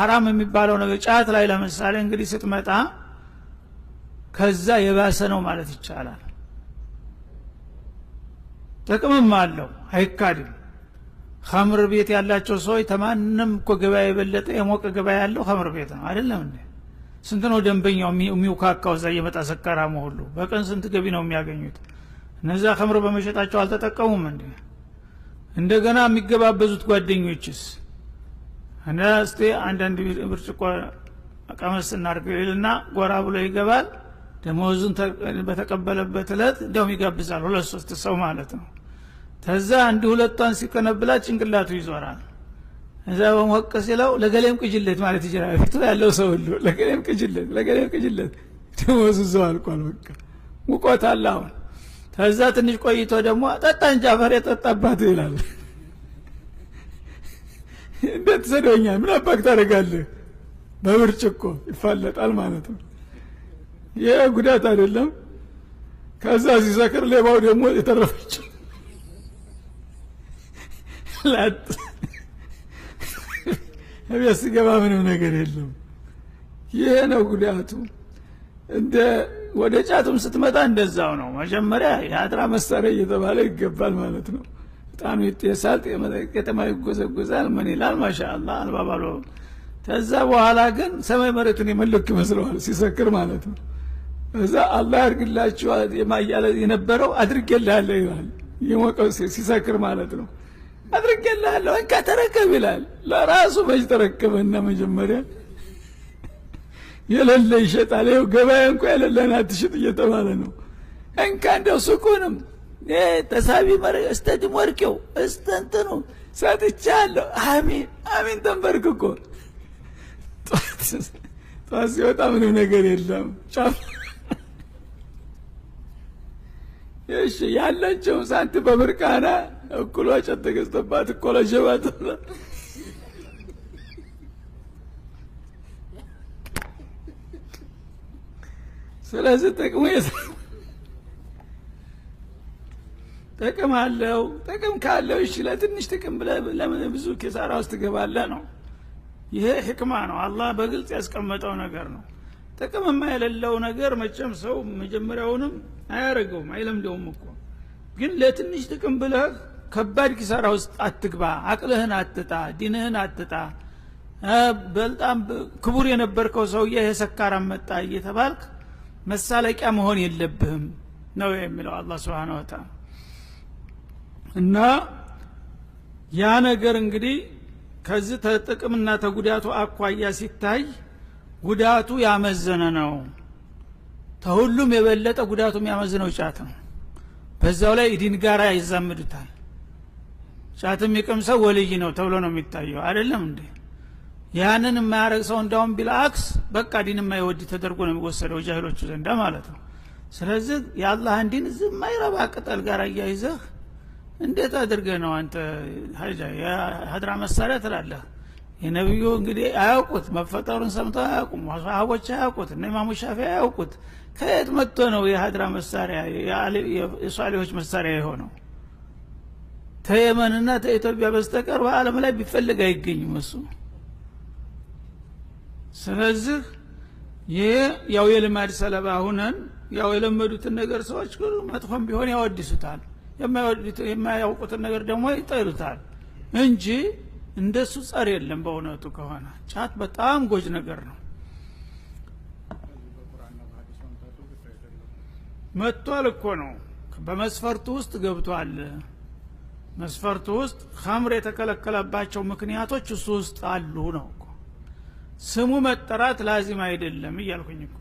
ሐራም የሚባለው ነገር ጫት ላይ ለምሳሌ እንግዲህ ስትመጣ ከዛ የባሰ ነው ማለት ይቻላል። ጥቅምም አለው አይካድም። ኸምር ቤት ያላቸው ሰዎች ተማንም እኮ ገበያ የበለጠ የሞቀ ገበያ ያለው ኸምር ቤት ነው አይደለም እንዴ? ስንት ነው ደንበኛው የሚውካካው እዛ እየመጣ ሰካራሙ ሁሉ በቀን ስንት ገቢ ነው የሚያገኙት? እነዛ ኸምር በመሸጣቸው አልተጠቀሙም እንዴ? እንደገና የሚገባበዙት ጓደኞችስ እና እስቲ አንዳንድ ብርጭቆ ቀመስ እናርግልና ጎራ ብሎ ይገባል። ደሞዙን በተቀበለበት እለት እንደውም ይጋብዛል 2-3 ሰው ማለት ነው። ተዛ አንድ ሁለቷን ሲከነብላ ጭንቅላቱ ይዞራል። እዛ በሞቀ ሲለው ለገሌም ቅጅለት ማለት ይችላል። ፊቱ ያለው ሰው ሁሉ ለገሌም ቅጅለት ደሞዙ ዘው አልቋል። በቃ ሙቆት አለ አሁን። ተዛ ትንሽ ቆይቶ ደግሞ ጠጣ እንጂ አፈር የጠጣባት ይላል። እንዴት ሰደኛል? ምን አባክ ታደርጋለህ? በብርጭቆ ይፋለጣል ማለት ነው። ይሄ ጉዳት አይደለም? ከዛ ሲሰክር ሌባው ደግሞ የተረፈች ላት እቤት ሲገባ ምንም ነገር የለም። ይሄ ነው ጉዳቱ። እንደ ወደ ጫቱም ስትመጣ እንደዛው ነው። መጀመሪያ የሀድራ መሳሪያ እየተባለ ይገባል ማለት ነው። ጣኑ ይጤሳል፣ ቄጠማ ይጎዘጎዛል፣ ምን ይላል ማሻአላህ አልባባሎ። ከዛ በኋላ ግን ሰማይ መሬቱን የመለክ ይመስለዋል ሲሰክር ማለት ነው። እዛ አላህ ያርግላችሁ የማያለ የነበረው አድርጌልሃለሁ ይላል። የሞቀው ሲሰክር ማለት ነው። አድርጌልሃለሁ እንካ ተረከብ ይላል። ለራሱ መች ተረከበና መጀመሪያ የሌለ ይሸጣል። ይኸው ገበያ እንኳ የሌለን አትሽጥ እየተባለ ነው። እንካ እንደው ሱቁንም ተሳቢ እስተድም ወርቄው እስተንትኑ ሰጥቻለሁ። አሚን አሚን ተንበርክኮ ጠዋት ሲወጣ ምንም ነገር የለም። ጫፍ እሺ ያለችውን ሳንቲም በብርቃና እኩሏ ጨት ተገዝተባት እኮ ለሸባት። ስለዚህ ጥቅም አለው። ጥቅም ካለው እሺ ለትንሽ ጥቅም ለምን ብዙ ኪሳራ ውስጥ ትገባለህ ነው። ይሄ ህክማ ነው። አላህ በግልጽ ያስቀመጠው ነገር ነው። ጥቅም የሌለው ነገር መቼም ሰው መጀመሪያውንም አያረገውም አይለምደውም እኮ። ግን ለትንሽ ጥቅም ብለህ ከባድ ኪሳራ ውስጥ አትግባ። አቅልህን አትጣ፣ ዲንህን አትጣ። በጣም ክቡር የነበርከው ሰውዬ የሰካራም መጣ እየተባልክ መሳለቂያ መሆን የለብህም ነው የሚለው አላህ Subhanahu Wa Ta'ala። እና ያ ነገር እንግዲህ ከዚህ ተጥቅምና ተጉዳቱ አኳያ ሲታይ ጉዳቱ ያመዘነ ነው። ተሁሉም የበለጠ ጉዳቱ የሚያመዝነው ጫት ነው። በዛው ላይ ዲን ጋራ ይዛመዱታል። ጫትም የቀምሰው ወልይ ነው ተብሎ ነው የሚታየው አይደለም እንዴ? ያንን የማያረግ ሰው እንዳውም ቢልአክስ በቃ ዲን የማይወድ ተደርጎ ነው የሚወሰደው ጃሂሎቹ ዘንዳ ማለት ነው። ስለዚህ የአላህን ዲን ዝም ማይረባ ቅጠል ጋር አያይዘህ እንዴት አድርገህ ነው አንተ የሀድራ መሳሪያ ትላለህ? የነብዩ እንግዲህ አያውቁት መፈጠሩን ሰምተው አያውቁም። ሰሃቦች አያውቁት፣ እነ ኢማሙ ሻፊዒ አያውቁት። ከየት መጥቶ ነው የሀድራ መሳሪያ የሷሊሆች መሳሪያ የሆነው? ተየመንና ተኢትዮጵያ በስተቀር በዓለም ላይ ቢፈልግ አይገኝም እሱ። ስለዚህ ይሄ ያው የልማድ ሰለባ ሆነን ያው የለመዱትን ነገር ሰዎች ሁሉ መጥፎም ቢሆን ያወድሱታል፣ የማያውቁትን ነገር ደግሞ ይጠሉታል እንጂ እንደሱ ጸር የለም። በእውነቱ ከሆነ ጫት በጣም ጎጅ ነገር ነው። መጥቷል እኮ ነው በመስፈርቱ ውስጥ ገብቷል። መስፈርቱ ውስጥ ኸምር የተከለከለባቸው ምክንያቶች እሱ ውስጥ አሉ ነው እኮ። ስሙ መጠራት ላዚም አይደለም እያልኩኝ እኮ